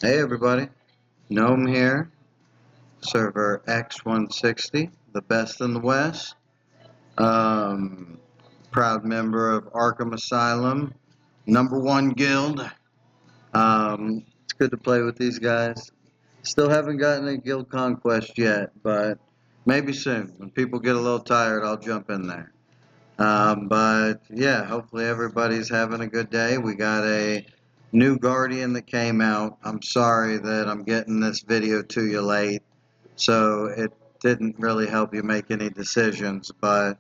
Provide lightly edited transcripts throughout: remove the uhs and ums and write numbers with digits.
Hey everybody, Gnome here, server X160, the best in the West. Um, Proud member of Arkham Asylum, #1 guild. It's good to play with these guys. Still haven't gotten a guild conquest yet, but maybe soon. When people get a little tired, I'll jump in there. But yeah, hopefully everybody's having a good day. We got a new Guardian that came out. I'm sorry that I'm getting this video to you late, so it didn't really help you make any decisions. But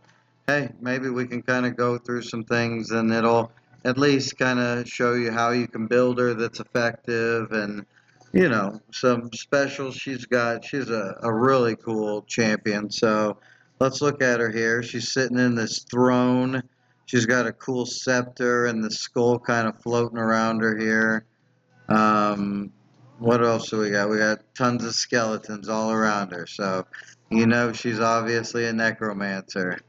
hey, maybe we can kind of go through some things and it'll at least kind of show you how you can build her that's effective and some specials she's got. She's a really cool champion. So let's look at her here. She's sitting in this throne. She's got a cool scepter and the skull kind of floating around her here. Um, what else do we got? We got tons of skeletons all around her. So, she's obviously a necromancer.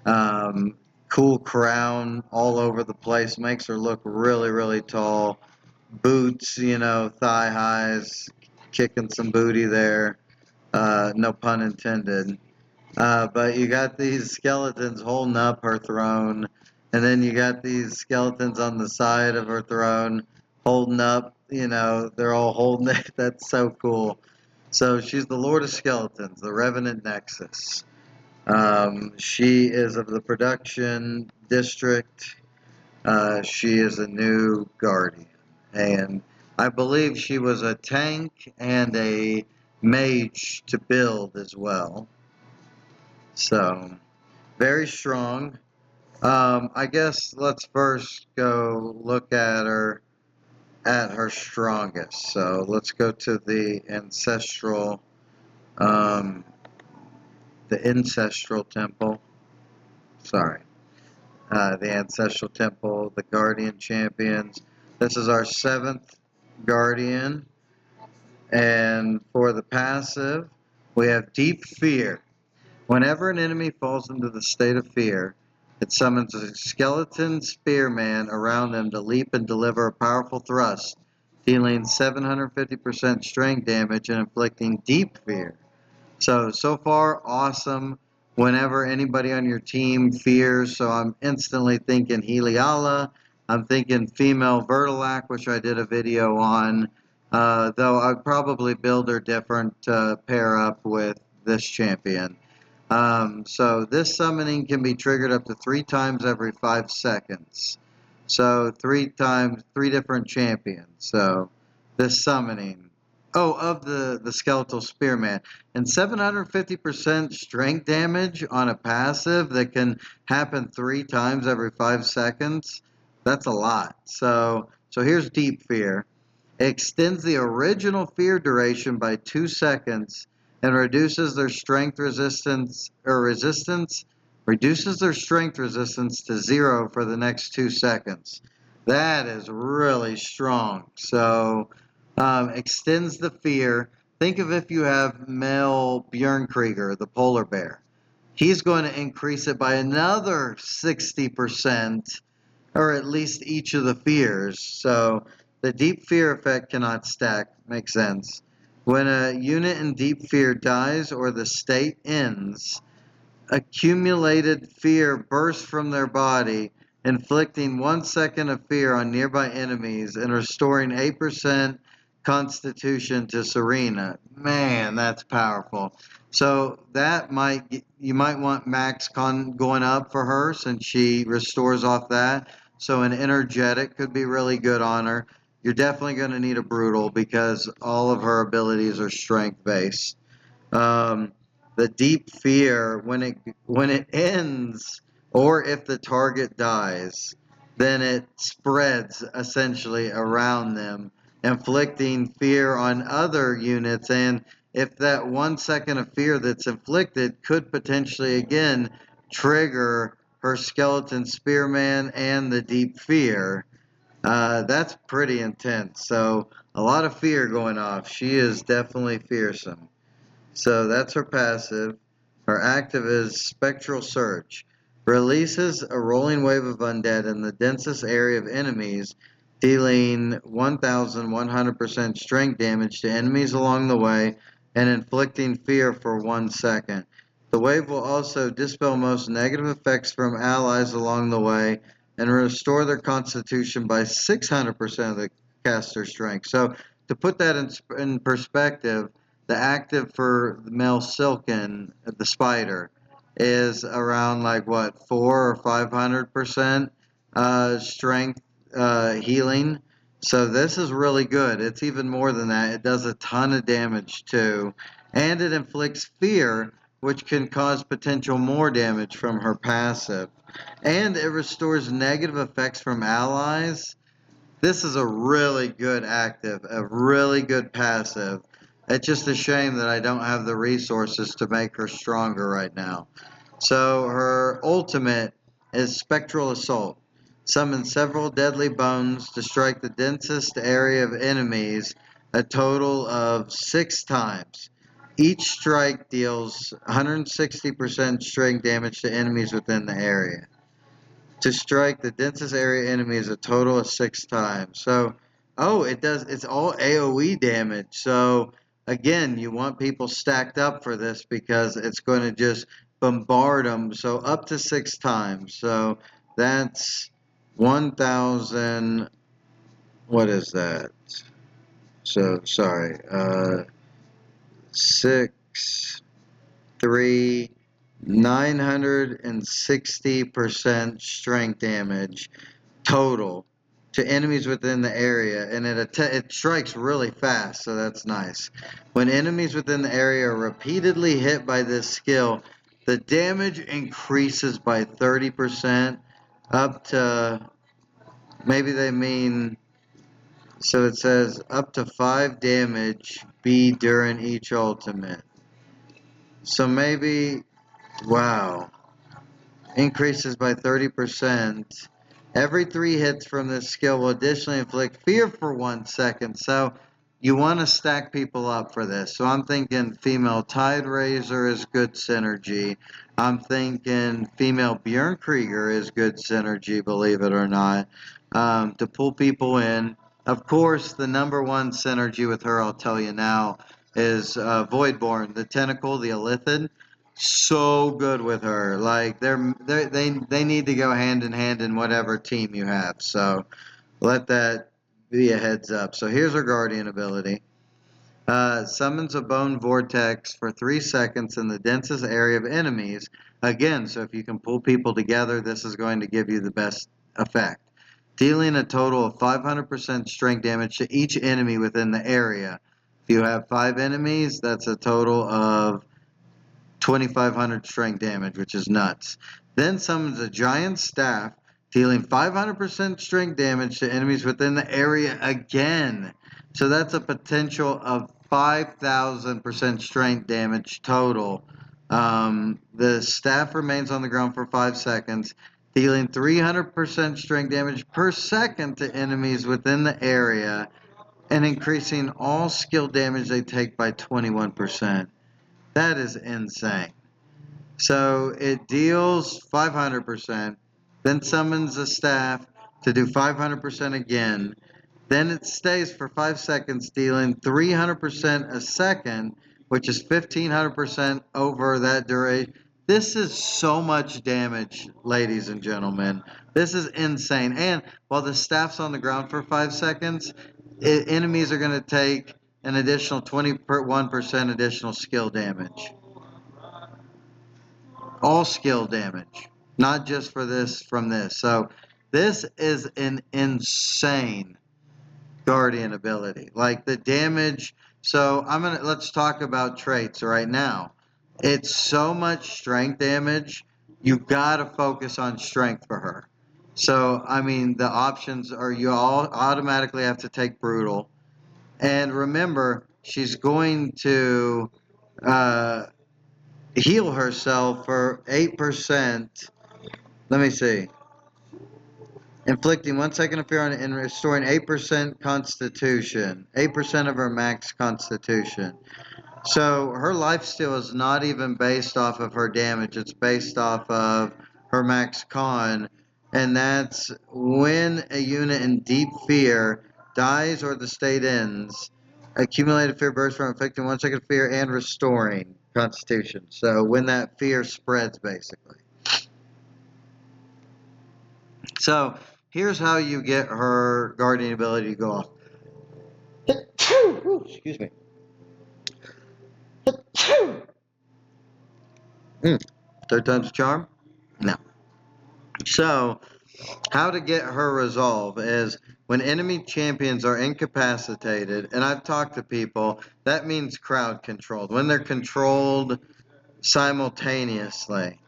Um, cool crown all over the place. Makes her look really, really tall. Boots, thigh highs, kicking some booty there. No pun intended. But you got these skeletons holding up her throne, and then you got these skeletons on the side of her throne holding up, they're all holding it. That's so cool. So she's the Lord of Skeletons, the Revenant Nexus. She is of the production district. She is a new guardian. And I believe she was a tank and a mage to build as well. So, very strong. I guess let's first go look at her strongest. So let's go to um, the ancestral temple. Sorry, the ancestral temple, the guardian champions. This is our 7th guardian, and for the passive, we have deep fear. Whenever an enemy falls into the state of fear, it summons a skeleton spearman around them to leap and deliver a powerful thrust, dealing 750% strength damage and inflicting deep fear. So far, awesome. Whenever anybody on your team fears, so I'm instantly thinking Heliala. I'm thinking female Vertilac, which I did a video on. Though I'd probably build her different to pair up with this champion. So this summoning can be triggered up to 3 times every 5 seconds. So 3 times, 3 different champions. So this summoning. Oh, of the skeletal spearman. And 750% strength damage on a passive that can happen 3 times every 5 seconds. That's a lot. So here's deep fear. It extends the original fear duration by 2 seconds and reduces their strength resistance reduces their strength resistance to 0 for the next 2 seconds. That is really strong. So extends the fear. Think of if you have male Björn Krieger, the polar bear. He's going to increase it by another 60%, or at least each of the fears. So the deep fear effect cannot stack. Makes sense. When a unit in deep fear dies or the state ends, accumulated fear bursts from their body, inflicting 1 second of fear on nearby enemies and restoring 8% constitution to Serena. Man, that's powerful. So you might want max con going up for her since she restores off that. So an energetic could be really good on her. You're definitely going to need a brutal because all of her abilities are strength based. The deep fear when it ends or if the target dies, then it spreads essentially around them, inflicting fear on other units. And if that 1 second of fear that's inflicted could potentially again trigger her skeleton spearman and the deep fear, that's pretty intense. So a lot of fear going off. She is definitely fearsome. So that's her passive. Her active is Spectral Surge. Releases a rolling wave of undead in the densest area of enemies dealing 1,100% strength damage to enemies along the way and inflicting fear for 1 second. The wave will also dispel most negative effects from allies along the way and restore their constitution by 600% of the caster's strength. So, to put that in perspective, the active for the male Silken, the spider, is around like what, 400 or 500% strength healing. So this is really good. It's even more than that. It does a ton of damage too. And it inflicts fear, which can cause potential more damage from her passive. And it restores negative effects from allies. This is a really good active, a really good passive. It's just a shame that I don't have the resources to make her stronger right now. So her ultimate is Spectral Assault. Summon several deadly bones to strike the densest area of enemies a total of 6 times. Each strike deals 160% strength damage to enemies within the area. To strike the densest area enemies a total of 6 times. So, oh, it's all AoE damage. So, again, you want people stacked up for this because it's going to just bombard them. So, up to 6 times. So, that's 1,000. What is that? So, sorry. 6, 3, 960% strength damage total to enemies within the area, and it strikes really fast, so that's nice. When enemies within the area are repeatedly hit by this skill, the damage increases by 30% up to, maybe they mean, so it says up to 5 damage be during each ultimate. So maybe, wow. Increases by 30%. Every 3 hits from this skill will additionally inflict fear for 1 second. So you want to stack people up for this. So I'm thinking female Tide Razor is good synergy. I'm thinking female Bjorn Krieger is good synergy, believe it or not, to pull people in. Of course, the number one synergy with her, I'll tell you now, is Voidborn, the Tentacle, the Elithid. So good with her. Like they need to go hand in hand in whatever team you have. So let that be a heads up. So here's her Guardian ability. Summons a bone vortex for 3 seconds in the densest area of enemies. Again, so if you can pull people together, this is going to give you the best effect. Dealing a total of 500% strength damage to each enemy within the area. If you have 5 enemies, that's a total of 2,500 strength damage, which is nuts. Then summons a giant staff, dealing 500% strength damage to enemies within the area again. So that's a potential of 5,000% strength damage total. The staff remains on the ground for 5 seconds, dealing 300% strength damage per second to enemies within the area, and increasing all skill damage they take by 21%. That is insane. So it deals 500%, then summons a staff to do 500% again. Then it stays for 5 seconds, dealing 300% a second, which is 1,500% over that duration. This is so much damage, ladies and gentlemen. This is insane. And while the staff's on the ground for 5 seconds, enemies are going to take an additional 21% additional skill damage. All skill damage, not just for this from this. So this is an insane Guardian ability. Like the damage. So let's talk about traits right now. It's so much strength damage. You gotta focus on strength for her. So I mean the options are you all automatically have to take brutal. And remember, she's going to heal herself for 8%. Let me see. Inflicting 1 second of fear on and restoring 8% constitution. 8% of her max constitution. So her lifesteal is not even based off of her damage. It's based off of her max con. and that's when a unit in deep fear dies or the state ends. Accumulated fear bursts from inflicting 1 second fear and restoring Constitution. So when that fear spreads, basically. So here's how you get her Guardian ability to go off. Excuse me. Third time's a charm? No. So, how to get her resolve is when enemy champions are incapacitated, and I've talked to people, that means crowd controlled. When they're controlled simultaneously.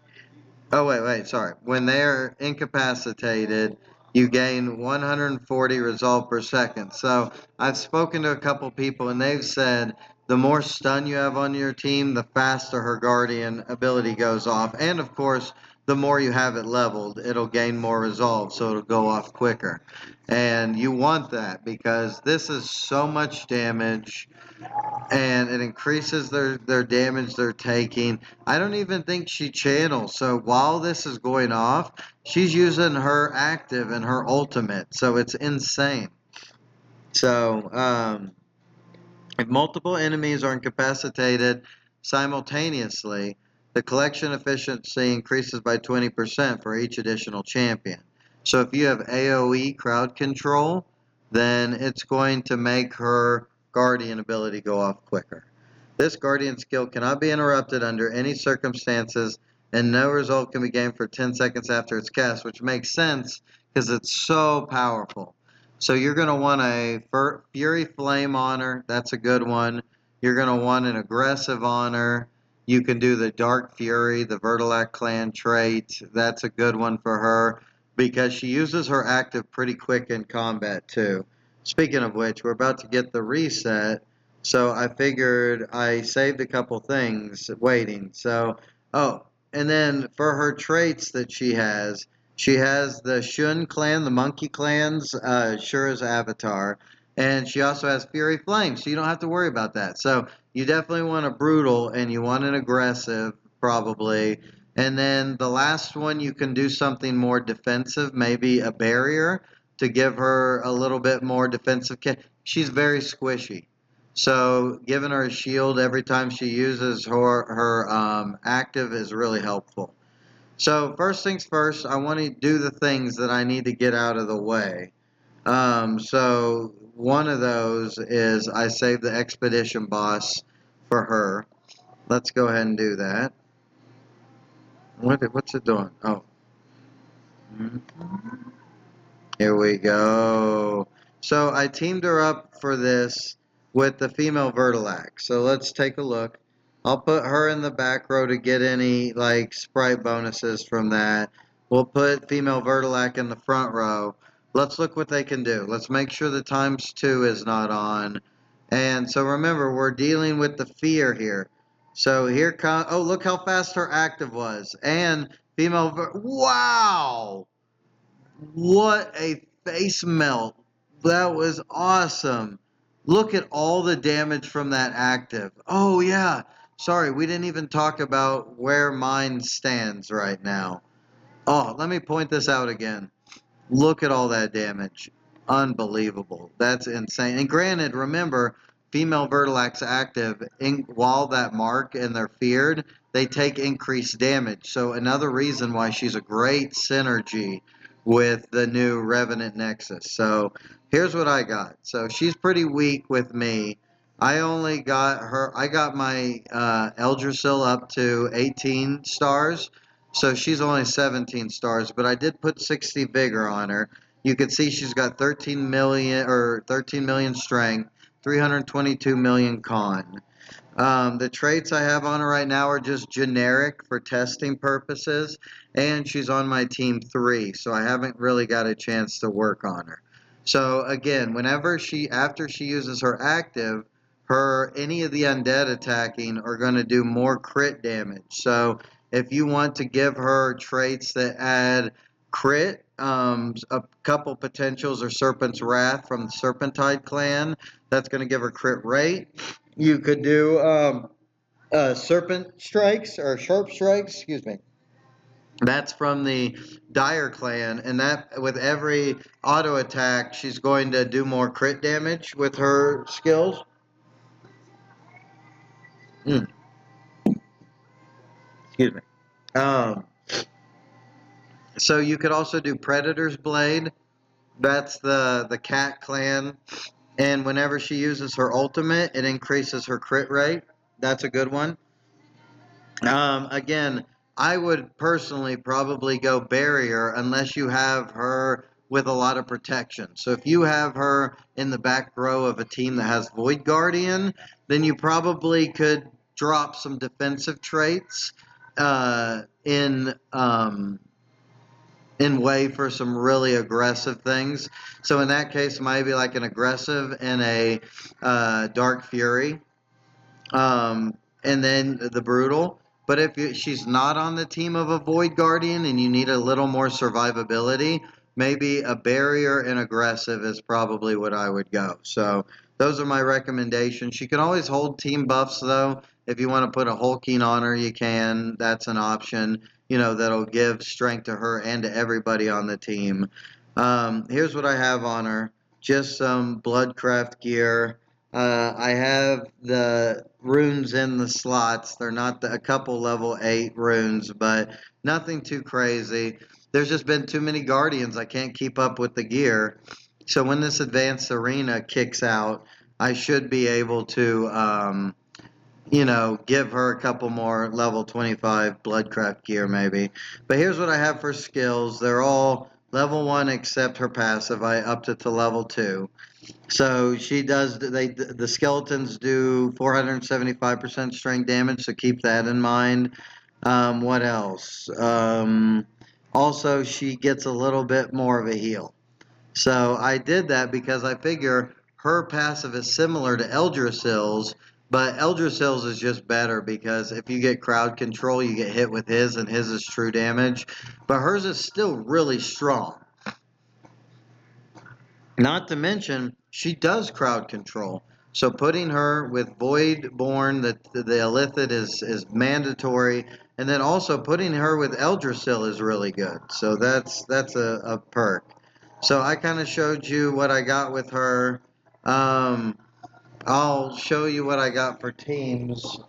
Oh, wait, sorry. When they're incapacitated, you gain 140 resolve per second. So I've spoken to a couple people, and they've said the more stun you have on your team, the faster her guardian ability goes off. And of course, the more you have it leveled, it'll gain more resolve, so it'll go off quicker. And you want that because this is so much damage and it increases their damage they're taking. I don't even think she channels. So while this is going off, she's using her active and her ultimate. So it's insane. So if multiple enemies are incapacitated simultaneously, the collection efficiency increases by 20% for each additional champion. So if you have AoE crowd control, then it's going to make her Guardian ability go off quicker. This Guardian skill cannot be interrupted under any circumstances, and no result can be gained for 10 seconds after its cast, which makes sense because it's so powerful. So you're going to want a Fury Flame Honor. That's a good one. You're going to want an Aggressive Honor. You can do the Dark Fury, the Vertilac Clan trait. That's a good one for her because she uses her active pretty quick in combat too. Speaking of which, we're about to get the reset. So I figured I saved a couple things waiting. So, oh, and then for her traits that she has the Shun clan, the monkey clans, Shura's avatar, and she also has Fury Flame, so you don't have to worry about that. So you definitely want a brutal and you want an aggressive, probably. And then the last one, you can do something more defensive, maybe a barrier to give her a little bit more defensive. She's very squishy. So giving her a shield every time she uses her active is really helpful. So first things first, I want to do the things that I need to get out of the way. So one of those is I saved the expedition boss for her. Let's go ahead and do that. What's it doing? Oh. Here we go. So I teamed her up for this with the female Vertilac. So let's take a look. I'll put her in the back row to get any like sprite bonuses from that. We'll put female Vertilac in the front row. Let's look what they can do. Let's make sure the ×2 is not on. And so remember, we're dealing with the fear here. So here comes, oh, look how fast her active was. And wow! What a face melt. That was awesome. Look at all the damage from that active. Oh, yeah. Sorry, we didn't even talk about where mine stands right now. Oh, let me point this out again. Look at all that damage. Unbelievable. That's insane. And granted, remember, female Vertilac's active, while that mark and they're feared, they take increased damage. So another reason why she's a great synergy with the new Revenant Nexus. So here's what I got. So she's pretty weak with me. I only got her, I got my Eldrasil up to 18 stars. So she's only 17 stars, but I did put 60 vigor on her. You can see she's got 13 million strength, 322 million con. The traits I have on her right now are just generic for testing purposes, and she's on my team 3, so I haven't really got a chance to work on her. So again, after she uses her active, any of the undead attacking are going to do more crit damage. So if you want to give her traits that add crit, a couple potentials are Serpent's Wrath from the Serpentide clan. That's going to give her crit rate. You could do Serpent Strikes or Sharp Strikes, excuse me. That's from the Dire clan, and that with every auto attack, she's going to do more crit damage with her skills. Excuse me. Um, so you could also do Predator's Blade. That's the cat clan, and whenever she uses her ultimate, it increases her crit rate. That's a good one. Again, I would personally probably go barrier unless you have her with a lot of protection. So if you have her in the back row of a team that has Void Guardian, then you probably could drop some defensive traits in way for some really aggressive things. So in that case, maybe like an aggressive and a Dark Fury, and then the brutal. But if she's not on the team of a Void Guardian and you need a little more survivability, maybe a barrier and aggressive is probably what I would go. So those are my recommendations. You can always hold team buffs though. If you want to put a hulking on her, you can. That's an option. That'll give strength to her and to everybody on the team. Here's what I have on her. Just some Bloodcraft gear. I have the runes in the slots. They're not a couple level 8 runes, but nothing too crazy. There's just been too many guardians. I can't keep up with the gear. So when this advanced arena kicks out, I should be able to, give her a couple more level 25 Bloodcraft gear maybe. But here's what I have for skills. They're all level 1 except her passive. I upped it to level 2. So she does. The skeletons do 475% strength damage. So keep that in mind. What else? Also, she gets a little bit more of a heal. So I did that because I figure her passive is similar to Eldrassil's, but Eldrassil's is just better because if you get crowd control, you get hit with his, and his is true damage. But hers is still really strong. Not to mention, she does crowd control. So putting her with Voidborn, the Illithid is mandatory, and then also putting her with Eldrassil is really good. So that's a perk. So I kind of showed you what I got with her. I'll show you what I got for teams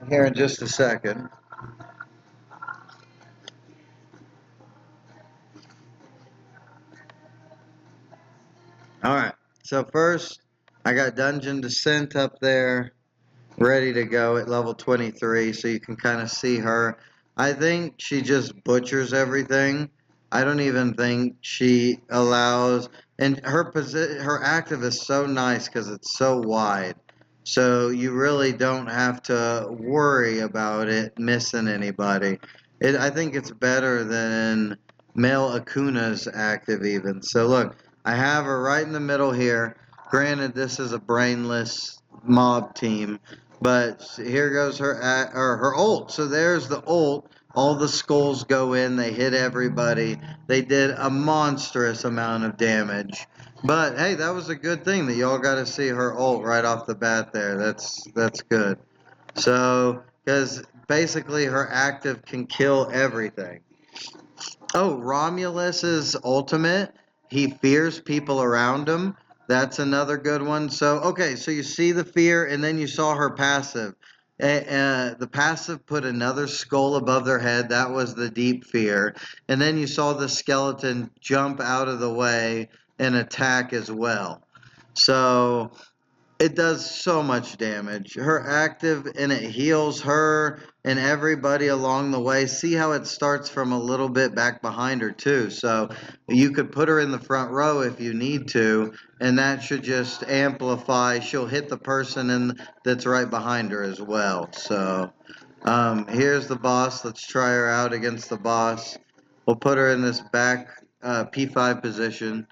here in just a second. All right. So first, I got Dungeon Descent up there, ready to go at level 23, so you can kind of see her. I think she just butchers everything. I don't even think she allows, and her active is so nice because it's so wide. So you really don't have to worry about it missing anybody. I think it's better than Mel Akuna's active even. So look, I have her right in the middle here. Granted, this is a brainless mob team, but here goes her ult. So there's the ult. All the skulls go in. They hit everybody. They did a monstrous amount of damage. But hey, that was a good thing that y'all got to see her ult right off the bat there. That's good. So because basically her active can kill everything. Oh, Romulus's ultimate. He fears people around him. That's another good one. So, okay, so you see the fear, and then you saw her passive. The passive put another skull above their head. That was the deep fear. And then you saw the skeleton jump out of the way and attack as well. So, it does so much damage. Her active, and it heals her and everybody along the way. See how it starts from a little bit back behind her too. So you could put her in the front row if you need to, and that should just amplify. She'll hit the person that's right behind her as well. So here's the boss. Let's try her out against the boss. We'll put her in this back P5 position.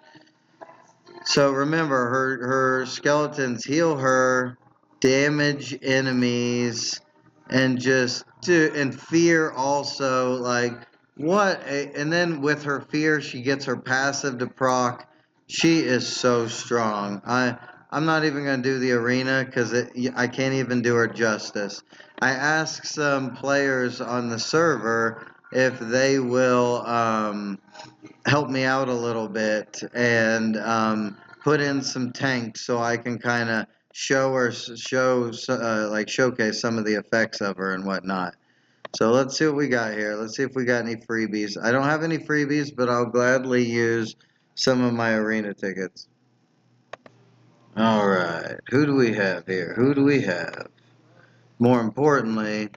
So remember, her skeletons heal her, damage enemies, and and fear also. Like and then with her fear, she gets her passive to proc. She is so strong. I'm not even going to do the arena because I can't even do her justice. I asked some players on the server if they will help me out a little bit and put in some tanks so I can kind of showcase some of the effects of her and whatnot. So let's see what we got here. Let's see if we got any freebies. I don't have any freebies, but I'll gladly use some of my arena tickets. All right, who do we have here? Who do we have? More importantly,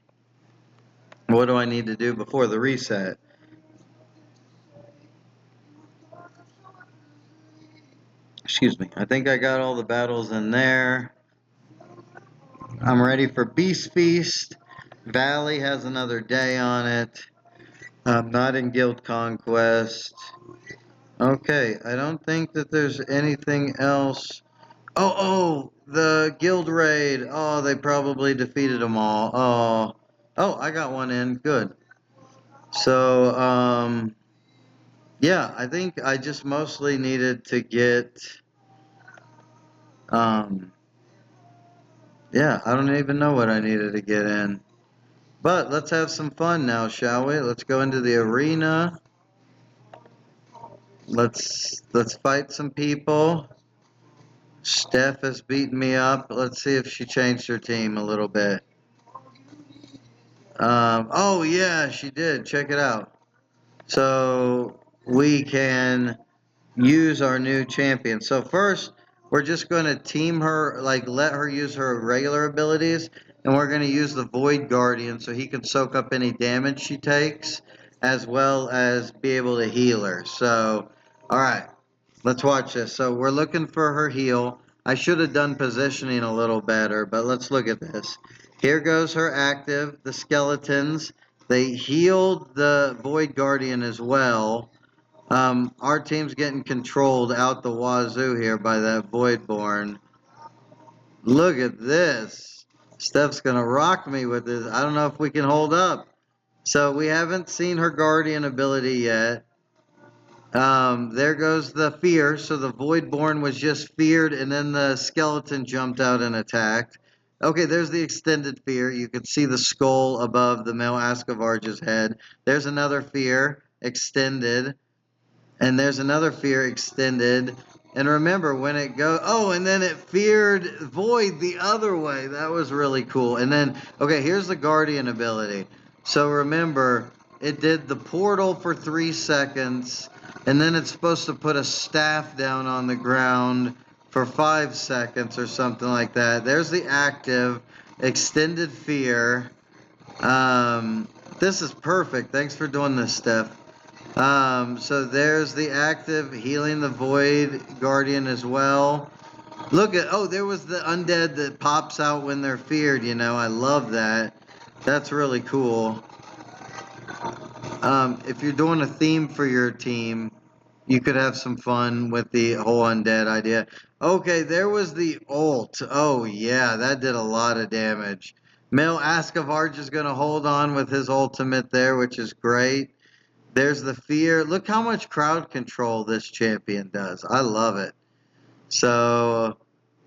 what do I need to do before the reset? Excuse me. I think I got all the battles in there. I'm ready for Beast Feast. Valley has another day on it. I'm not in Guild Conquest. Okay, I don't think that there's anything else. Oh, the Guild Raid. Oh, they probably defeated them all. Oh, I got one in. Good. So, yeah, I think I just mostly needed to get, yeah, I don't even know what I needed to get in. But let's have some fun now, shall we? Let's go into the arena. Let's fight some people. Steph has beaten me up. Let's see if she changed her team a little bit. Oh yeah, she did. Check it out. So we can use our new champion. So first, we're just going to team her, like let her use her regular abilities, and we're going to use the Void Guardian so he can soak up any damage she takes, as well as be able to heal her. So, all right, let's watch this. So we're looking for her heal. I should have done positioning a little better, but let's look at this. Here goes her active, the skeletons. They healed the Void Guardian as well. Our team's getting controlled out the wazoo here by that Voidborn. Look at this. Steph's going to rock me with this. I don't know if we can hold up. So we haven't seen her Guardian ability yet. There goes the fear. So the Voidborn was just feared, and then the skeleton jumped out and attacked. Okay, there's the extended fear. You can see the skull above the male Ascavarge's head. There's another fear, extended. And there's another fear extended. And remember, when it goes... Oh, and then it feared Void the other way. That was really cool. And then, okay, here's the Guardian ability. So remember, it did the portal for 3 seconds. And then it's supposed to put a staff down on the ground for 5 seconds or something like that. There's the active, extended fear. This is perfect. Thanks for doing this, Steph. So there's the active healing the Void Guardian as well. Look at, oh, there was the undead that pops out when they're feared, you know. I love that. That's really cool. If you're doing a theme for your team, you could have some fun with the whole undead idea. Okay, there was the ult. Oh, yeah, that did a lot of damage. Male Ascavarge is going to hold on with his ultimate there, which is great. There's the fear. Look how much crowd control this champion does. I love it. So,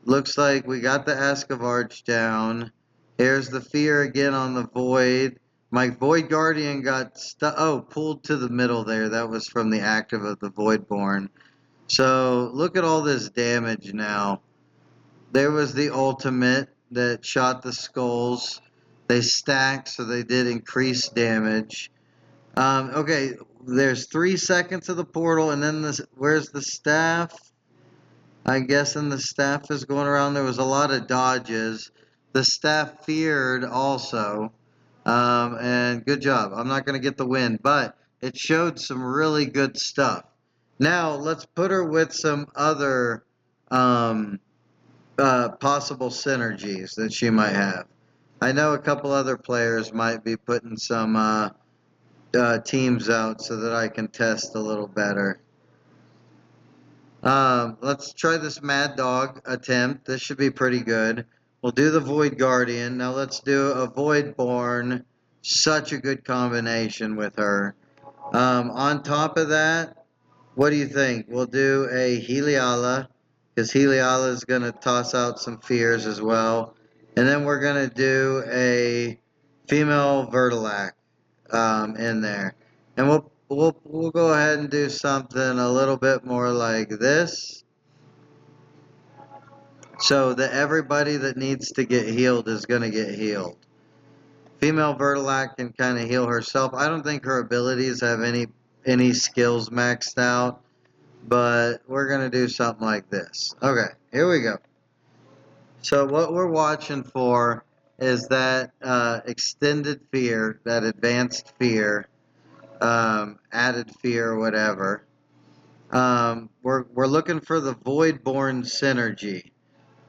looks like we got the Ascavarge down. Here's the fear again on the Void. My Void Guardian got pulled to the middle there. That was from the active of the Voidborn. So, look at all this damage now. There was the ultimate that shot the skulls. They stacked, so they did increase damage. Okay, there's 3 seconds of the portal, and then where's the staff? I'm guessing the staff is going around. There was a lot of dodges. The staff feared also, and good job. I'm not going to get the win, but it showed some really good stuff. Now, let's put her with some other possible synergies that she might have. I know a couple other players might be putting some teams out so that I can test a little better. Let's try this Mad Dog attempt. This should be pretty good. We'll do the Void Guardian. Now let's do a Voidborn. Such a good combination with her. On top of that, what do you think? We'll do a Heliala, because Heliala is going to toss out some fears as well. And then we're going to do a female Vertilac in there. And we'll go ahead and do something a little bit more like this. So that everybody that needs to get healed is going to get healed. Female Vertilac can kind of heal herself. I don't think her abilities have any skills maxed out, but we're going to do something like this. Okay, here we go. So what we're watching for is that extended fear, that advanced fear, added fear, or whatever. We're looking for the Voidborn synergy.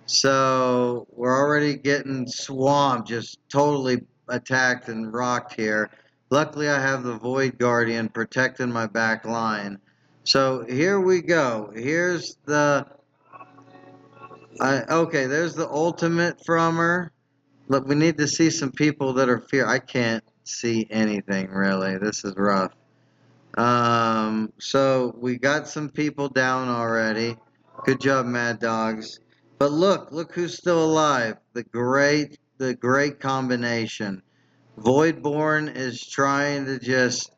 So we're already getting swamped, just totally attacked and rocked here. Luckily, I have the Void Guardian protecting my back line. So here we go. Here's the... okay, there's the ultimate from her. Look, we need to see some people that are fear. I can't see anything, really. This is rough. So we got some people down already. Good job, Mad Dogs. But look who's still alive. The great combination. Voidborn is trying to just...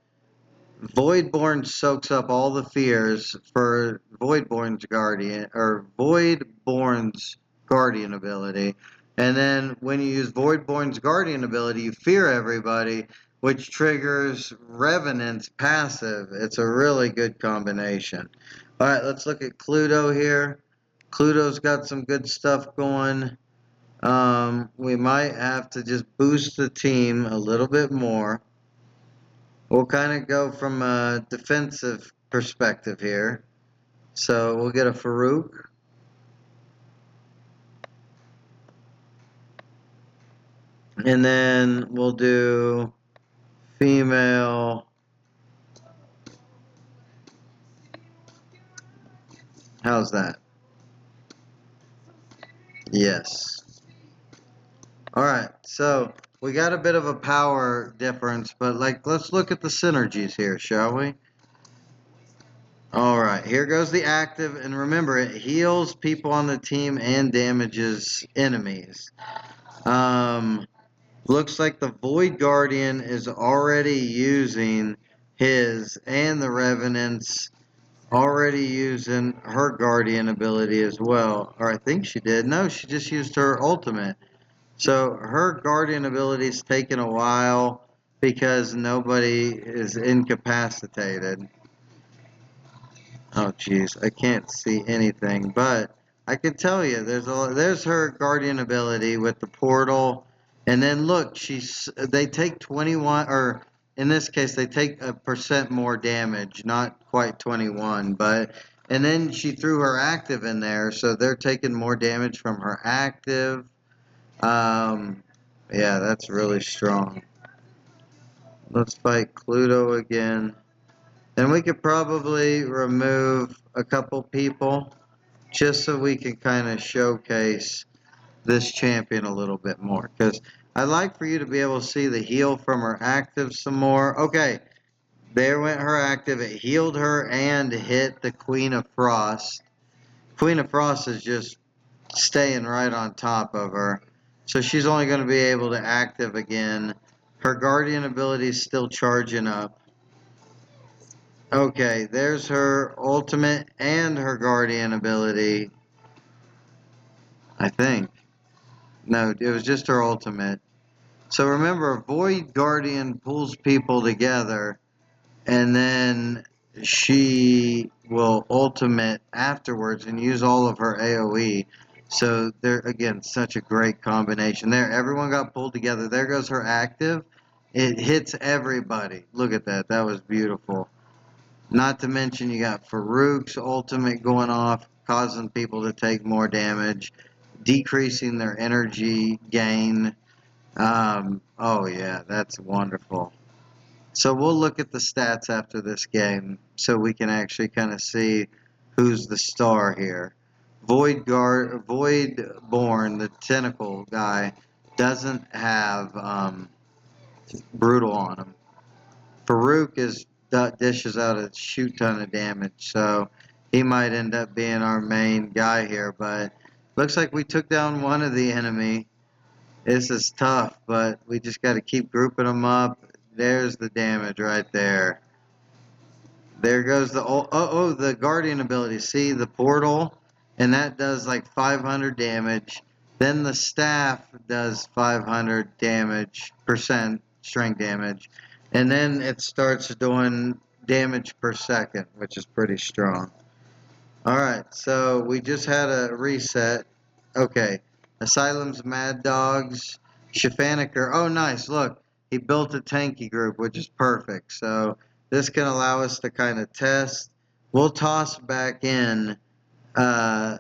Voidborn soaks up all the fears for Voidborn's Guardian ability. And then when you use Voidborn's Guardian ability, you fear everybody, which triggers Revenant's passive. It's a really good combination. Alright, let's look at Cluedo here. Cluedo's got some good stuff going. We might have to just boost the team a little bit more. We'll kind of go from a defensive perspective here. So we'll get a Farouk. And then we'll do female. How's that? Yes. Alright, so we got a bit of a power difference, but let's look at the synergies here, shall we? Alright, here goes the active, and remember, it heals people on the team and damages enemies. Looks like the Void Guardian is already using his, and the Revenant's already using her Guardian ability as well. Or I think she did. No, she just used her ultimate. So her Guardian ability's taken a while because nobody is incapacitated. Oh jeez, I can't see anything, but I can tell you there's her Guardian ability with the portal, and then look, they take 21, or in this case they take a percent more damage, not quite 21, but and then she threw her active in there, so they're taking more damage from her active. Yeah, that's really strong. Let's fight Cluedo again. And we could probably remove a couple people just so we can kind of showcase this champion a little bit more. Because I'd like for you to be able to see the heal from her active some more. Okay, there went her active. It healed her and hit the Queen of Frost. Queen of Frost is just staying right on top of her. So she's only going to be able to active again. Her Guardian ability is still charging up. Okay, there's her ultimate and her Guardian ability. I think. No, it was just her ultimate. So remember, Void Guardian pulls people together, and then she will ultimate afterwards and use all of her AoE. So they're, again, such a great combination there. Everyone got pulled together. There goes her active. It hits everybody. Look at that. That was beautiful. Not to mention you got Farouk's ultimate going off, causing people to take more damage, decreasing their energy gain. Oh yeah, that's wonderful. So we'll look at the stats after this game so we can actually kind of see who's the star here. Voidborn, the tentacle guy, doesn't have brutal on him. Farouk dishes out a shoot ton of damage, so he might end up being our main guy here, but looks like we took down one of the enemy. This is tough, but we just got to keep grouping them up. There's the damage right there. There goes the the Guardian ability. See the portal, and that does like 500 damage. Then the staff does 500 damage percent strength damage, and then it starts doing damage per second, which is pretty strong. All right, so we just had a reset. Okay, Asylum's Mad Dogs, Shafaniker. Oh, nice. Look, he built a tanky group, which is perfect. So this can allow us to kind of test. We'll toss back in uh,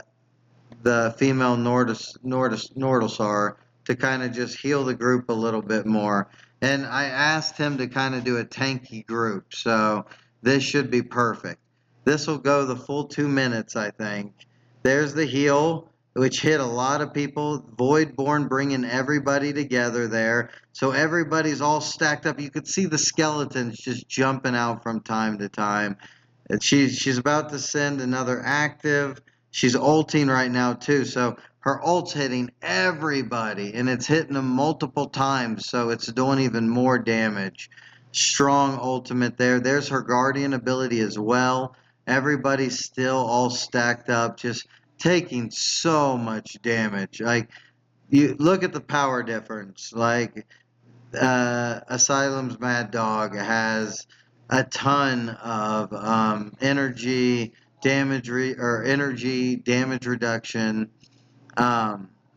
the female Nordisar to kind of just heal the group a little bit more. And I asked him to kind of do a tanky group, so this should be perfect. This will go the full 2 minutes, I think. There's the heal, which hit a lot of people. Voidborn bringing everybody together there. So everybody's all stacked up. You could see the skeletons just jumping out from time to time. And she's about to send another active. She's ulting right now too, so her ult's hitting everybody, and it's hitting them multiple times, so it's doing even more damage. Strong ultimate there. There's her guardian ability as well. Everybody's still all stacked up, just taking so much damage. Like, you look at the power difference. Like, Asylum's Mad Dog has a ton of energy damage reduction,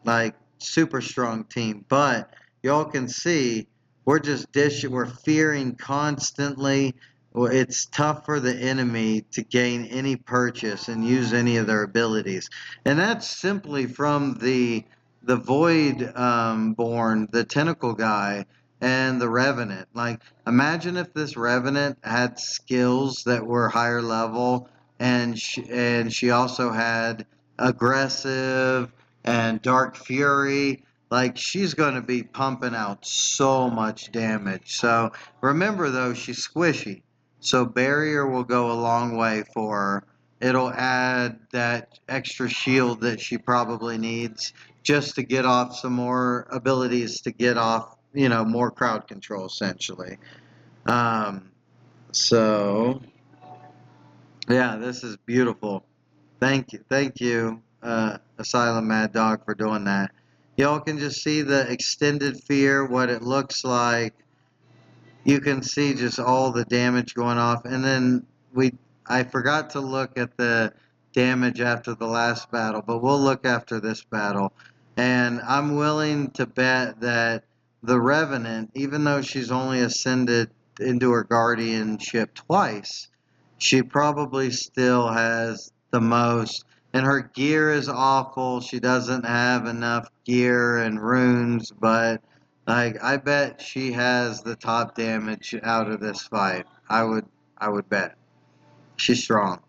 like super strong team. But y'all can see we're fearing constantly. Well, it's tough for the enemy to gain any purchase and use any of their abilities, and that's simply from the Void born, the Tentacle guy, and the Revenant. Like, imagine if this Revenant had skills that were higher level, and she also had aggressive and Dark Fury. Like, she's going to be pumping out so much damage. So remember though, she's squishy. So barrier will go a long way for her. It'll add that extra shield that she probably needs just to get off some more abilities to get off, more crowd control essentially. Um, so yeah, this is beautiful. Thank you, Asylum Mad Dog, for doing that. Y'all can just see the extended fear, what it looks like. You can see just all the damage going off, and then I forgot to look at the damage after the last battle, but we'll look after this battle. And I'm willing to bet that the Revenant, even though she's only ascended into her guardianship twice, she probably still has the most. And her gear is awful. She doesn't have enough gear and runes, but like, I bet she has the top damage out of this fight. I would bet. She's strong.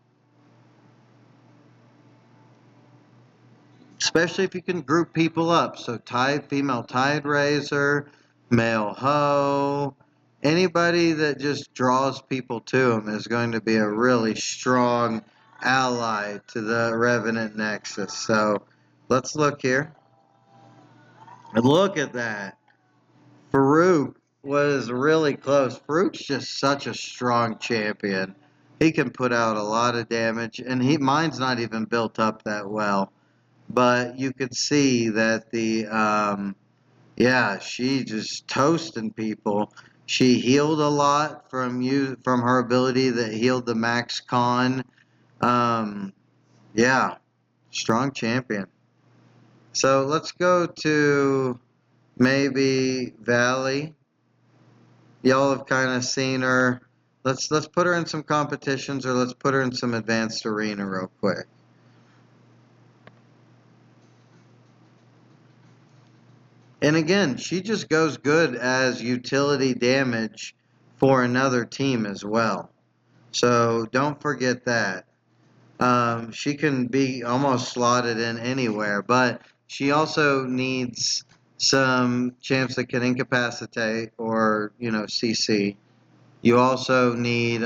Especially if you can group people up. So female Tide Raiser, male Ho, anybody that just draws people to him is going to be a really strong ally to the Revenant Nexus. So let's look here. And look at that. Farouk was really close. Farouk's just such a strong champion. He can put out a lot of damage, and mine's not even built up that well. But you could see that she just toasting people. She healed a lot from her ability that healed the Max Con. Um, yeah, strong champion. So let's go to maybe Valley. Y'all have kind of seen her. Let's put her in some competitions, or let's put her in some advanced arena real quick. And again, she just goes good as utility damage for another team as well. So don't forget that. She can be almost slotted in anywhere, but she also needs some champs that can incapacitate or, CC. You also need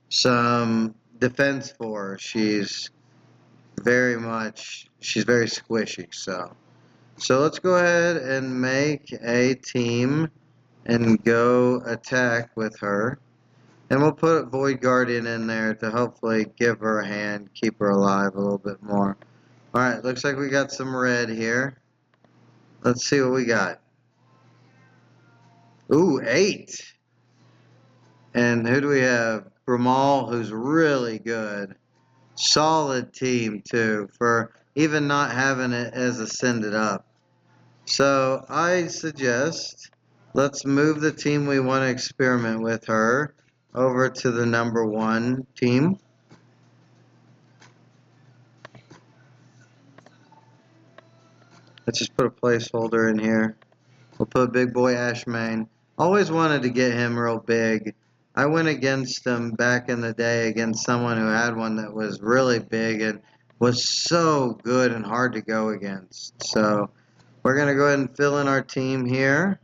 some defense for her. She's very squishy. So let's go ahead and make a team and go attack with her. And we'll put Void Guardian in there to hopefully give her a hand, keep her alive a little bit more. Alright, looks like we got some red here. Let's see what we got. Ooh, 8. And who do we have? Bramal, who's really good. Solid team, too, for even not having it as ascended up. So I suggest let's move the team we want to experiment with her over to the number 1 team. Let's just put a placeholder in here. We'll put Big Boy Ashmane. Always wanted to get him real big. I went against him back in the day against someone who had one that was really big and was so good and hard to go against. So we're going to go ahead and fill in our team here.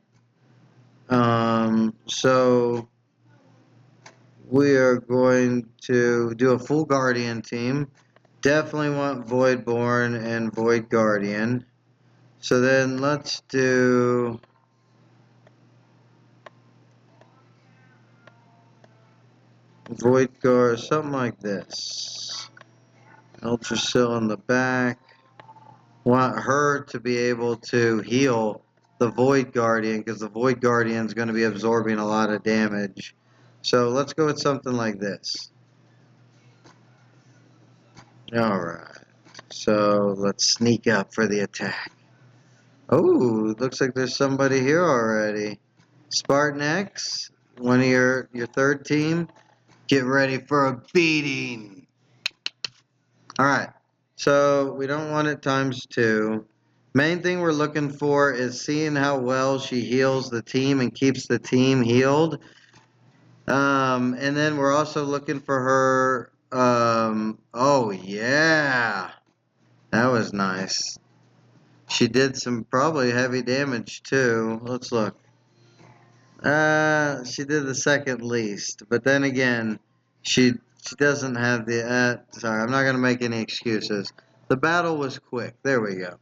So we are going to do a full Guardian team. Definitely want Voidborn and Void Guardian. So then let's do Void Guard, something like this. Ultra Seal in the back. Want her to be able to heal the Void Guardian because the Void Guardian is going to be absorbing a lot of damage. So let's go with something like this. Alright. So let's sneak up for the attack. Oh, looks like there's somebody here already. Spartan X, one of your third team. Get ready for a beating. Alright, so we don't want it ×2. Main thing we're looking for is seeing how well she heals the team and keeps the team healed. And then we're also looking for her, oh yeah, that was nice. She did some probably heavy damage too. Let's look. She did the second least, but then again, she doesn't have the. Sorry, I'm not gonna make any excuses. The battle was quick. There we go.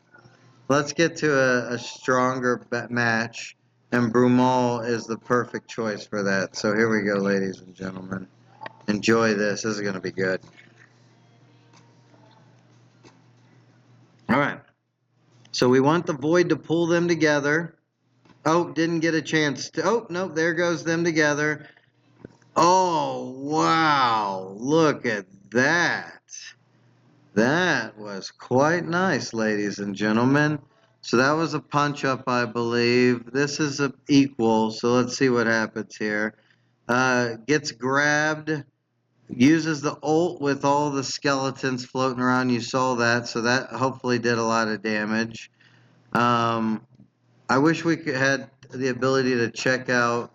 Let's get to a stronger match, and Brumal is the perfect choice for that. So here we go, ladies and gentlemen. Enjoy this. This is gonna be good. All right. So we want the Void to pull them together. Oh, didn't get a chance to. Oh, no, there goes them together. Oh, wow. Look at that. That was quite nice, ladies and gentlemen. So that was a punch-up, I believe. This is an equal, so let's see what happens here. Gets grabbed, uses the ult with all the skeletons floating around. You saw that, so that hopefully did a lot of damage. I wish we had the ability to check out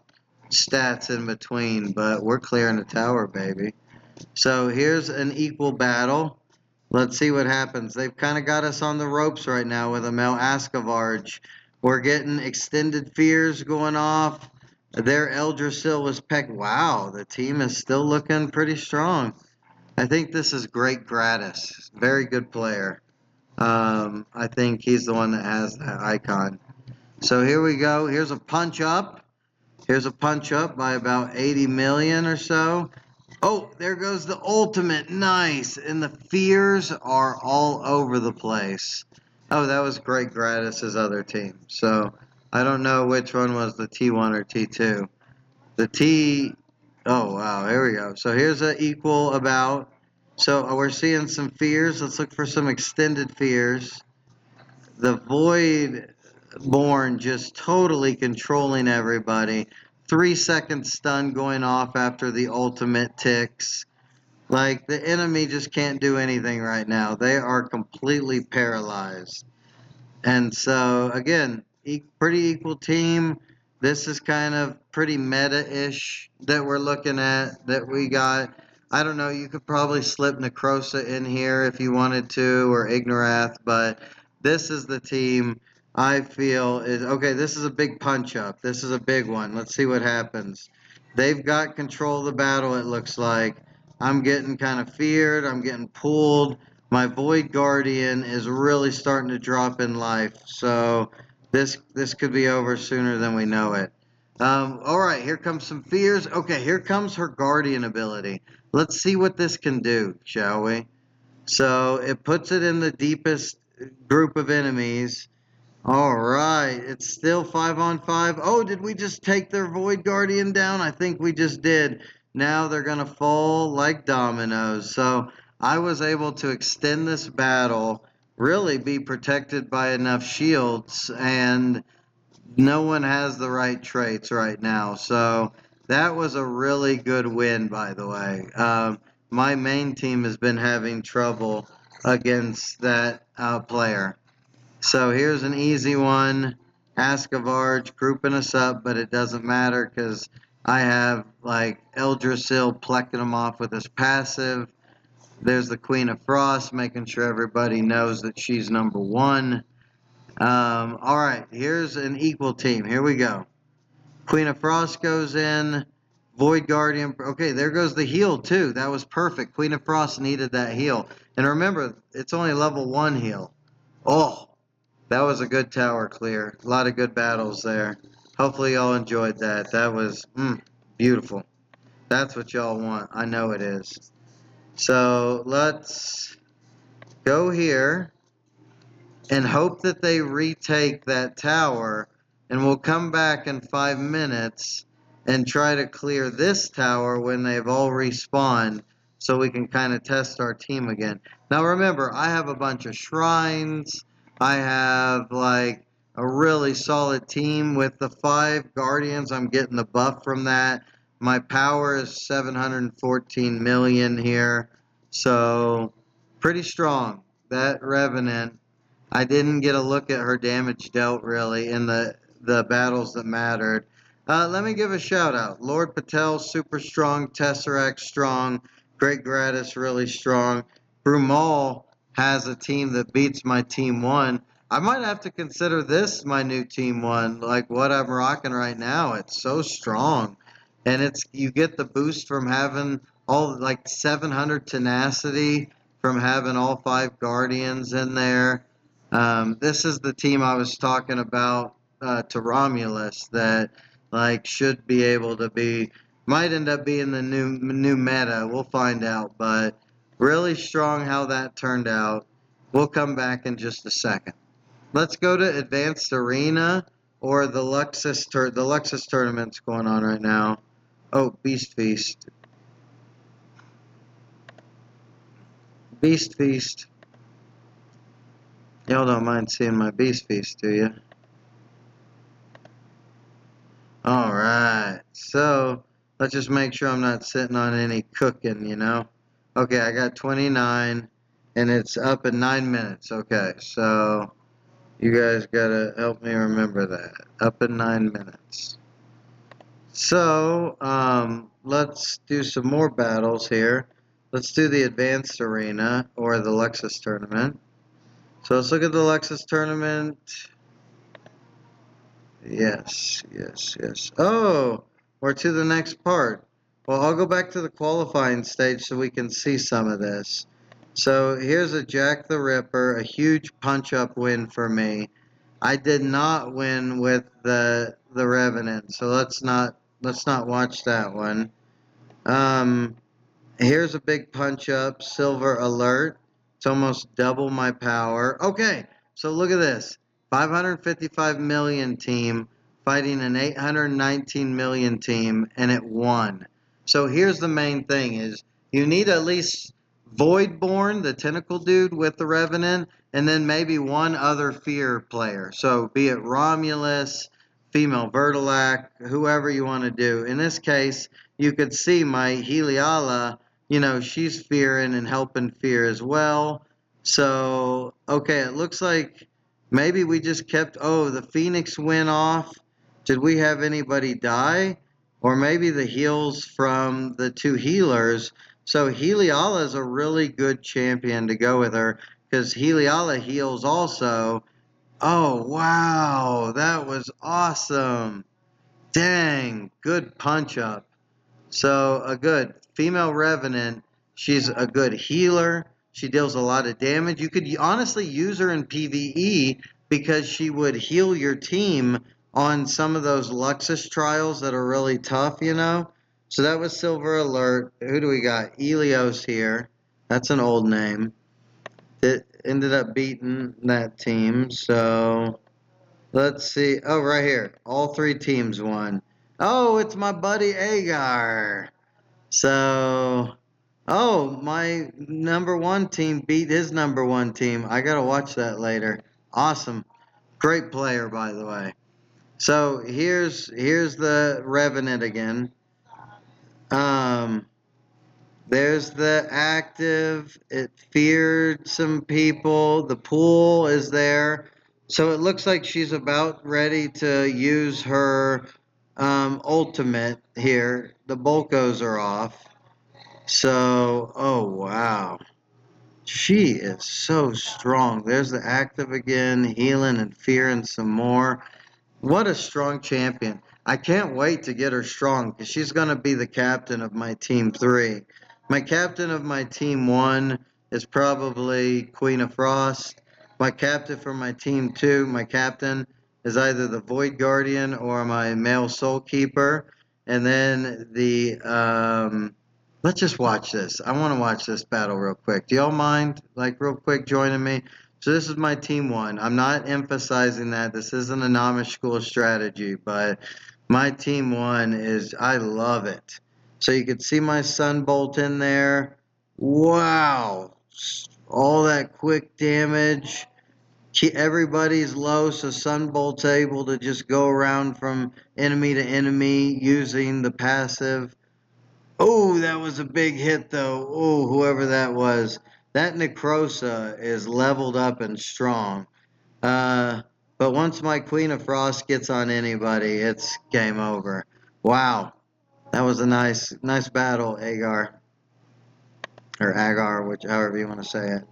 stats in between, but we're clearing the tower, baby. So here's an equal battle. Let's see what happens. They've kind of got us on the ropes right now with a Mel Ascavarge. We're getting extended fears going off. Their Eldrasil was pecked. Wow, the team is still looking pretty strong. I think this is great Gratis. Very good player. I think he's the one that has that icon. So here we go. Here's a punch up. Here's a punch up by about 80 million or so. Oh, there goes the ultimate. Nice. And the fears are all over the place. Oh, that was great Gratis' other team. So I don't know which one was the T1 or T2. The T... Oh, wow. Here we go. So here's an equal about. So we're seeing some fears. Let's look for some extended fears. The Voidborn just totally controlling everybody. 3-second stun going off after the ultimate ticks. Like, the enemy just can't do anything right now. They are completely paralyzed. And so, again, pretty equal team. This is kind of pretty meta-ish that we're looking at, that we got. I don't know, you could probably slip Necrosa in here if you wanted to, or Ignorath, but this is the team I feel is... Okay, this is a big punch-up. This is a big one. Let's see what happens. They've got control of the battle, it looks like. I'm getting kind of feared. I'm getting pulled. My Void Guardian is really starting to drop in life. So this could be over sooner than we know it. All right, here comes some fears. Okay, here comes her Guardian ability. Let's see what this can do, shall we? So it puts it in the deepest group of enemies. All right, it's still 5-on-5. Oh, did we just take their Void Guardian down? I think we just did. Now they're going to fall like dominoes. So I was able to extend this battle, really be protected by enough shields, and no one has the right traits right now. So that was a really good win, by the way. My main team has been having trouble against that player. So here's an easy one. Askavarj grouping us up, but it doesn't matter because I have like Eldrasil plecking them off with his passive. There's the Queen of Frost, making sure everybody knows that she's number one. All right, here's an equal team. Here we go. Queen of Frost goes in. Void Guardian. Okay, there goes the heal too. That was perfect. Queen of Frost needed that heal. And remember, it's only level 1 heal. Oh, that was a good tower clear. A lot of good battles there. Hopefully y'all enjoyed that. That was beautiful. That's what y'all want. I know it is. So let's go here and hope that they retake that tower, and we'll come back in 5 minutes and try to clear this tower when they've all respawned so we can kind of test our team again. Now remember, I have a bunch of shrines. I have like a really solid team with the 5 guardians. I'm getting the buff from that. My power is 714 million here, so pretty strong. That Revenant, I didn't get a look at her damage dealt really in the battles that mattered. Let me give a shout out. Lord Patel, super strong. Tesseract, strong. Great Gratis, really strong. Brumal has a team that beats my team one. I might have to consider this my new team one, like what I'm rocking right now. It's so strong. And it's you get the boost from having all like 700 tenacity from having all 5 guardians in there. This is the team I was talking about to Romulus that like should be able to be, might end up being the new meta. We'll find out, but really strong how that turned out. We'll come back in just a second. Let's go to Advanced Arena or the the Luxus tournament's going on right now. Oh, Beast Feast. Beast Feast. Y'all don't mind seeing my Beast Feast, do you? Alright, so let's just make sure I'm not sitting on any cooking, you know? Okay, I got 29, and it's up in 9 minutes. Okay, so you guys gotta help me remember that. Up in 9 minutes. So, let's do some more battles here. Let's do the Advanced Arena, or the Lexus Tournament. So let's look at the Lexus Tournament. Yes, yes, yes. Oh, we're to the next part. Well, I'll go back to the qualifying stage so we can see some of this. So here's a Jack the Ripper, a huge punch-up win for me. I did not win with the Revenant, so let's not watch that one. Here's a big punch up, Silver Alert. It's almost double my power. Okay, so look at this. 555 million team fighting an 819 million team, and it won. So here's the main thing is you need at least Voidborn, the tentacle dude with the Revenant, and then maybe one other fear player. So be it Romulus, female Vertilac, whoever you want to do. In this case, you could see my Heliala, you know, she's fearing and helping fear as well. So, okay, it looks like maybe we just kept, oh, the Phoenix went off. Did we have anybody die? Or maybe the heals from the 2 healers. So Heliala is a really good champion to go with her because Heliala heals also. Oh, wow, that was awesome. Dang, good punch up. So a good female Revenant She's a good healer. She deals a lot of damage. You could honestly use her in PvE because she would heal your team on some of those Luxus trials that are really tough, you know? So that was Silver Alert. Who do we got? Elios here. That's an old name. That ended up beating that team. So let's see. Oh, right here. All three teams won. Oh, it's my buddy Agar. So, oh, my number one team beat his number one team. I gotta watch that later. Awesome. Great player, by the way. So here's the Revenant again. Um, there's the active. It feared some people. The pool is there. So it looks like she's about ready to use her ultimate here. The Bulkos are off. So, oh wow. She is so strong. There's the active again, healing and fearing some more. What a strong champion. I can't wait to get her strong because she's going to be the captain of my team 3. My captain of my team 1 is probably Queen of Frost. My captain for my team 2, my captain is either the Void Guardian or my male Soul Keeper. And then let's just watch this. I want to watch this battle real quick. Do y'all mind, like, real quick joining me? So this is my team 1. I'm not emphasizing that. This isn't a Amish school strategy, but my team 1 is, I love it. So you can see my Sunbolt in there. Wow. All that quick damage. Everybody's low, so Sunbolt's able to just go around from enemy to enemy using the passive. Oh, that was a big hit, though. Oh, whoever that was. That Necrosa is leveled up and strong. Uh, but once my Queen of Frost gets on anybody, it's game over. Wow. That was a nice battle, Agar. Or Agar, however you want to say it.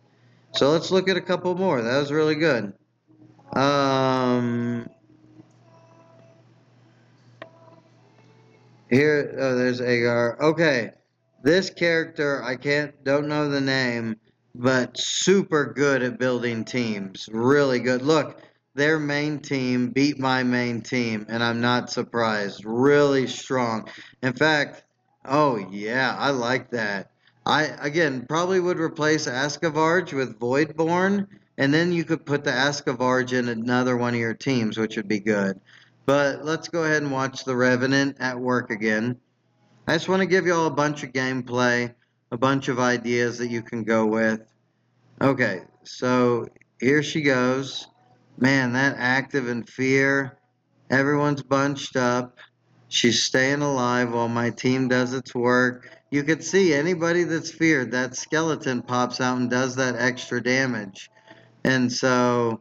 So let's look at a couple more. That was really good. Um, Here, oh, there's Agar. Okay, this character, don't know the name, but super good at building teams. Really good. Look, their main team beat my main team, and I'm not surprised. Really strong. In fact, oh yeah, I like that. Again, probably would replace Ascavarge with Voidborn, and then you could put the Ascavarge in another one of your teams, which would be good. But let's go ahead and watch the Revenant at work again. I just want to give you all a bunch of gameplay, a bunch of ideas that you can go with. Okay, so here she goes. Man, that active in fear. Everyone's bunched up. She's staying alive while my team does its work. You could see anybody that's feared, that skeleton pops out and does that extra damage. And so,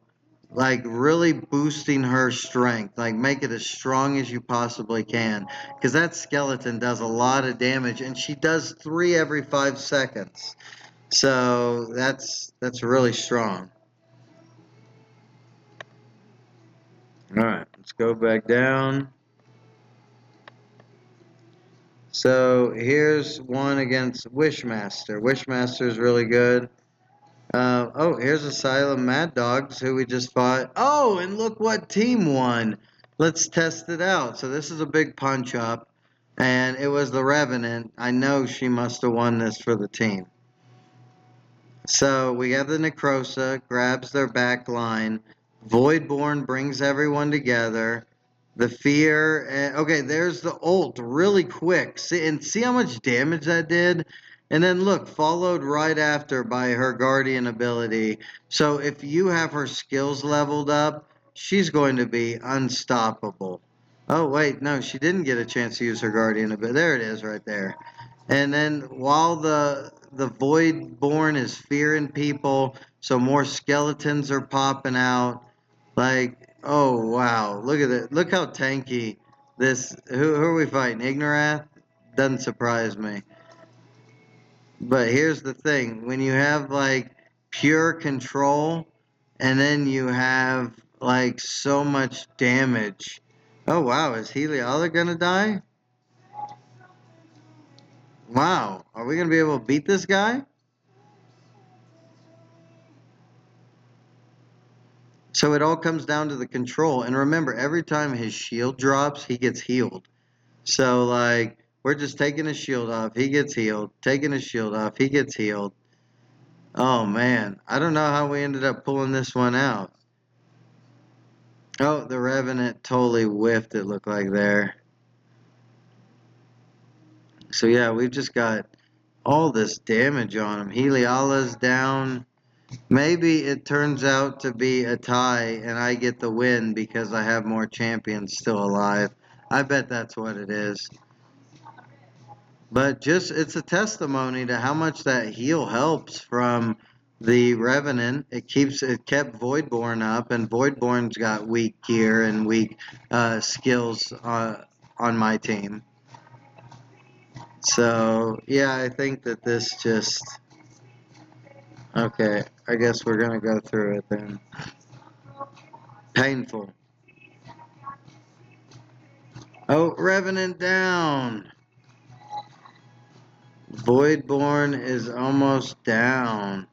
like, really boosting her strength, like, make it as strong as you possibly can. Because that skeleton does a lot of damage, and she does 3 every 5 seconds. So, that's really strong. Alright, let's go back down. So, here's one against Wishmaster. Wishmaster is really good. Oh, here's Asylum Mad Dogs, who we just fought. Oh, and look what team won. Let's test it out. So this is a big punch up, and it was the Revenant. I know she must have won this for the team. So we have the Necrosa, grabs their back line. Voidborn brings everyone together. The fear. Okay, there's the ult really quick. See how much damage that did? And then look, followed right after by her Guardian ability. So if you have her skills leveled up, she's going to be unstoppable. Oh, wait, no, she didn't get a chance to use her Guardian ability. There it is right there. And then while the Voidborn is fearing people, so more skeletons are popping out. Like, oh wow, look at it. Look how tanky this. Who are we fighting? Ignorath? Doesn't surprise me. But here's the thing: when you have like pure control, and then you have like so much damage. Oh wow, is Heliala gonna die? Wow. Are we going to be able to beat this guy? So it all comes down to the control. And remember, every time his shield drops, he gets healed. So, like, we're just taking his shield off. He gets healed. Taking his shield off. He gets healed. Oh, man. I don't know how we ended up pulling this one out. Oh, the Revenant totally whiffed, it looked like there. So, yeah, we've just got all this damage on him. Heliala's down. Maybe it turns out to be a tie and I get the win because I have more champions still alive. I bet that's what it is. But just it's a testimony to how much that heal helps from the Revenant. It kept Voidborn up, and Voidborn's got weak gear and weak skills on my team. So yeah, I think that this just okay. I guess we're gonna go through it then. Painful. Oh, Revenant down. Voidborn is almost down.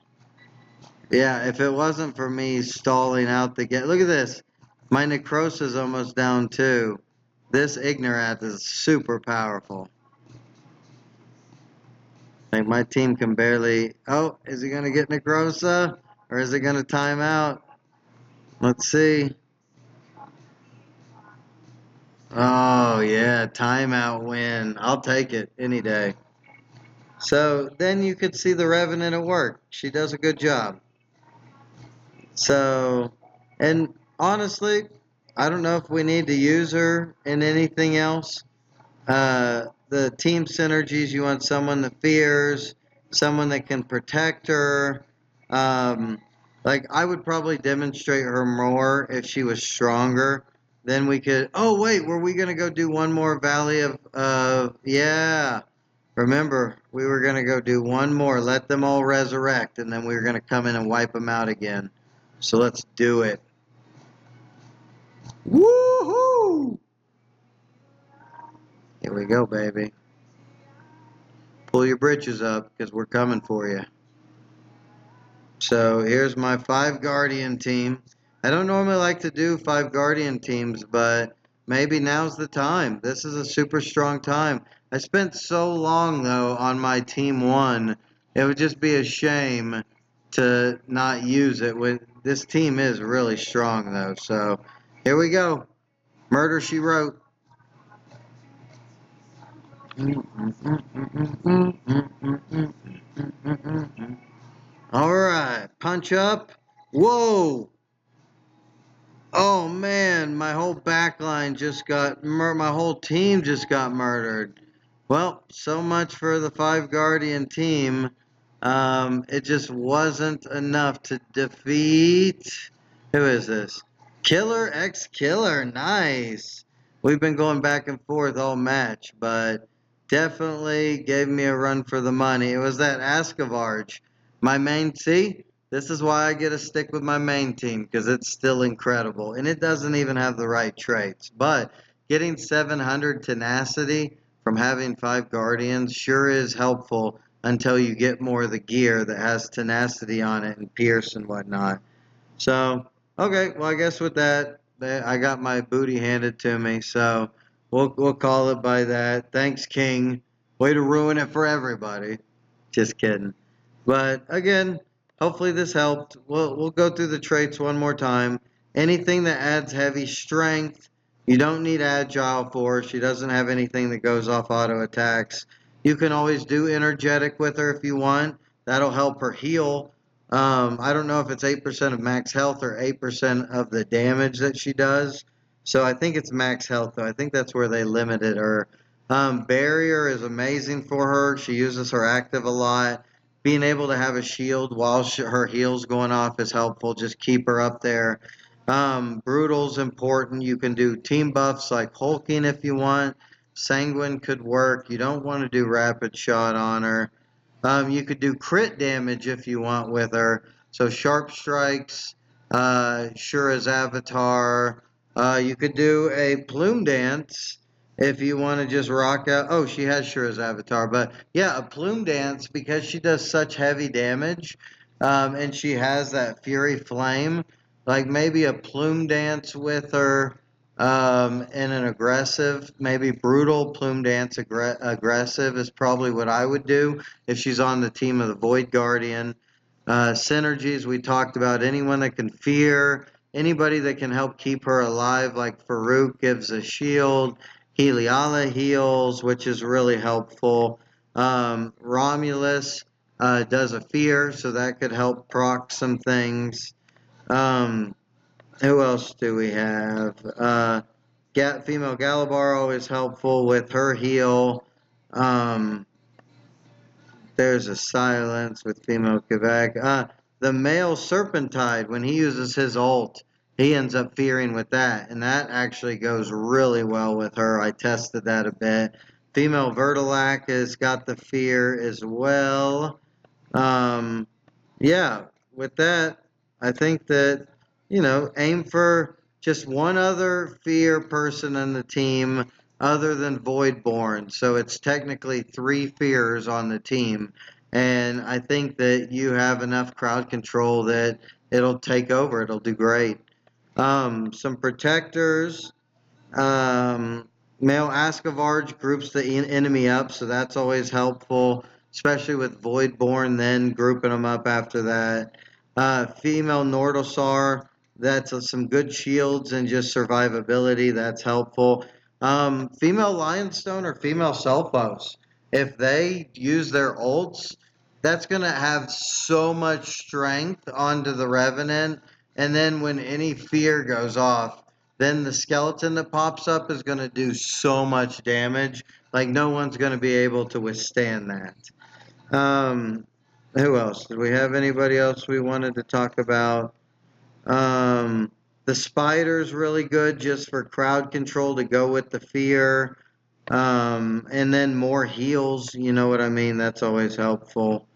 Yeah, if it wasn't for me stalling out the game. Look at this. My Necrosis is almost down too. This Ignorath is super powerful. Like my team can barely... Oh, is he going to get Necrosa? Or is it going to time out? Let's see. Oh, yeah, timeout win. I'll take it any day. So then you could see the Revenant at work. She does a good job. So, and honestly, I don't know if we need to use her in anything else. The team synergies, you want someone that fears, someone that can protect her. Um, like, I would probably demonstrate her more if she was stronger. Then we could, oh, wait, were we going to go do one more Valley of, yeah. Remember, we were going to go do one more, let them all resurrect, and then we were going to come in and wipe them out again. So let's do it. Woohoo! Here we go, baby. Pull your britches up, because we're coming for you. So here's my 5 Guardian team. I don't normally like to do 5 Guardian teams, but maybe now's the time. This is a super strong time. I spent so long, though, on my Team 1. It would just be a shame to not use it. This team is really strong, though. So here we go. Murder, She Wrote. All right, punch up. Whoa! Oh man, my whole backline just got my whole team just got murdered. Well, so much for the 5 Guardian team. It just wasn't enough to defeat. Who is this? Killer X Killer. Nice. We've been going back and forth all match, but definitely gave me a run for the money. It was that Ascavarge. My main, see? This is why I get to stick with my main team, because it's still incredible. And it doesn't even have the right traits. But getting 700 tenacity from having 5 Guardians sure is helpful until you get more of the gear that has tenacity on it and pierce and whatnot. So, okay, well, I guess with that, I got my booty handed to me. So we'll call it by that. Thanks, King. Way to ruin it for everybody. Just kidding. But again, hopefully this helped. We'll go through the traits one more time. Anything that adds heavy strength, you don't need agile for. She doesn't have anything that goes off auto attacks. You can always do energetic with her if you want. That'll help her heal. I don't know if it's 8% of max health or 8% of the damage that she does. So I think it's max health, though. I think that's where they limited her. Barrier is amazing for her. She uses her active a lot. Being able to have a shield while her heal's going off is helpful. Just keep her up there. Brutal's important. You can do team buffs like hulking if you want. Sanguine could work. You don't want to do rapid shot on her. You could do crit damage if you want with her. So sharp strikes, sure as Avatar. You could do a plume dance If you want to just rock out, oh, she has Shura's avatar, but yeah, a plume dance because she does such heavy damage, and she has that fury flame. Like maybe a plume dance with her, and an aggressive, maybe brutal plume dance aggressive is probably what I would do if she's on the team of the Void Guardian. Synergies we talked about. Anyone that can fear, anybody that can help keep her alive, like Farouk gives a shield. Heliala heals, which is really helpful. Romulus does a fear, so that could help proc some things. Um, who else do we have? Female Galabar always helpful with her heal. Um, there's a silence with female Quebec. The male Serpentide, when he uses his ult, he ends up fearing with that, and that actually goes really well with her. I tested that a bit. Female Vertilac has got the fear as well. Um, yeah, with that, I think that, aim for just one other fear person in the team other than Voidborn. So it's technically three fears on the team. And I think that you have enough crowd control that it'll take over. It'll do great. Some protectors. Um, Male Ascavarge groups the enemy up, so that's always helpful, especially with Voidborn, then grouping them up after that. Female Nordalsar, that's some good shields and just survivability, that's helpful. Female Lionstone or female Selphos, if they use their ults, that's going to have so much strength onto the Revenant, and then when any fear goes off, then the skeleton that pops up is going to do so much damage. Like, no one's going to be able to withstand that. Um, who else? Did we have anybody else we wanted to talk about? The spider's really good just for crowd control to go with the fear. And then more heals, you know what I mean? That's always helpful.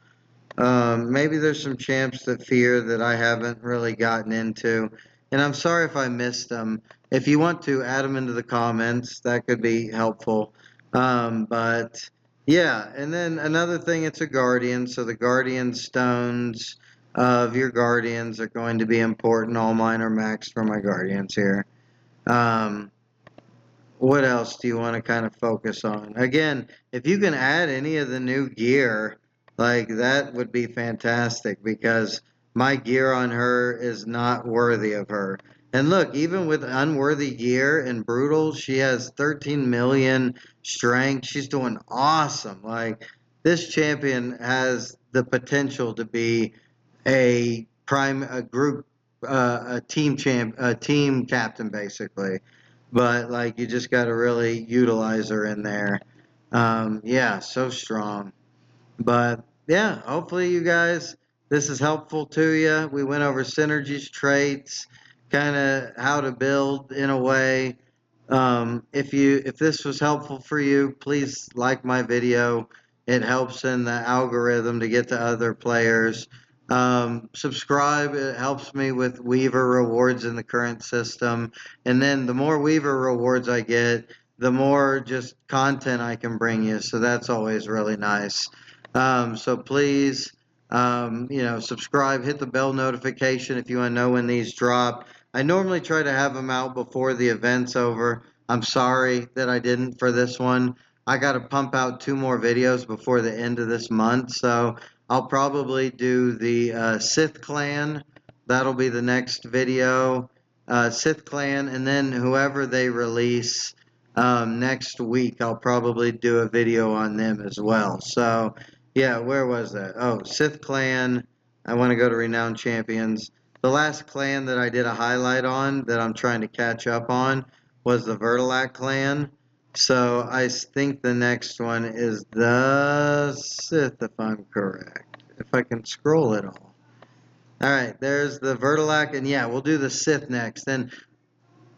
Maybe there's some champs that fear that I haven't really gotten into. And I'm sorry if I missed them. If you want to, add them into the comments. That could be helpful. But yeah, and then another thing, it's a guardian. So the guardian stones of your guardians are going to be important. All mine are maxed for my guardians here. Um, what else do you want to kind of focus on? Again, if you can add any of the new gear, like that would be fantastic because my gear on her is not worthy of her. And look, even with unworthy gear and brutal, she has 13 million strength. She's doing awesome. Like this champion has the potential to be a group, a team captain basically, but like you just got to really utilize her in there. Yeah, so strong. But yeah, hopefully you guys, this is helpful to you. We went over synergies, traits, kind of how to build in a way. If this was helpful for you, please like my video. It helps in the algorithm to get to other players. Subscribe. It helps me with Weaver rewards in the current system. And then the more Weaver rewards I get, the more just content I can bring you. So that's always really nice. So please, subscribe, hit the bell notification if you want to know when these drop. I normally try to have them out before the event's over. I'm sorry that I didn't for this one. I got to pump out 2 more videos before the end of this month, so I'll probably do the Sith Clan. That'll be the next video. Sith Clan, and then whoever they release next week, I'll probably do a video on them as well. So, yeah, where was that? Oh, Sith Clan. I want to go to Renowned Champions. The last clan that I did a highlight on that I'm trying to catch up on was the Vertilac clan. So I think the next one is the Sith, if I'm correct. If I can scroll it all. Alright, there's the Vertilac, and yeah, we'll do the Sith next. And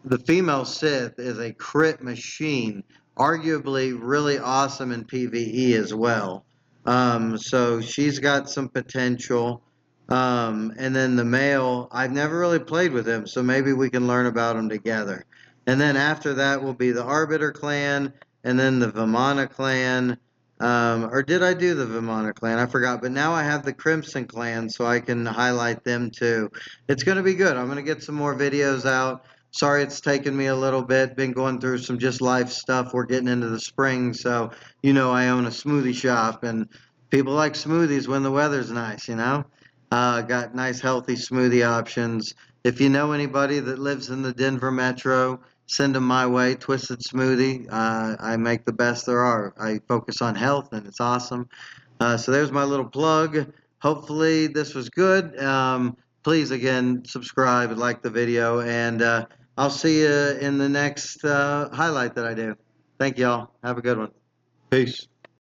the female Sith is a crit machine, arguably really awesome in PvE as well. So she's got some potential. And then the male, I've never really played with him, so maybe we can learn about him together. And then after that will be the Arbiter clan, and then the Vimana clan. Or did I do the Vimana clan? I forgot. But now I have the Crimson clan, so I can highlight them too. It's going to be good. I'm going to get some more videos out. Sorry it's taken me a little bit. Been going through some just life stuff. We're getting into the spring, so you know I own a smoothie shop, and people like smoothies when the weather's nice, you know? Got nice healthy smoothie options. If you know anybody that lives in the Denver metro, send them my way. Twisted Smoothie. I make the best there are. I focus on health, and it's awesome. So there's my little plug. Hopefully this was good. Please, again, subscribe and like the video, and I'll see you in the next highlight that I do. Thank y'all. Have a good one. Peace.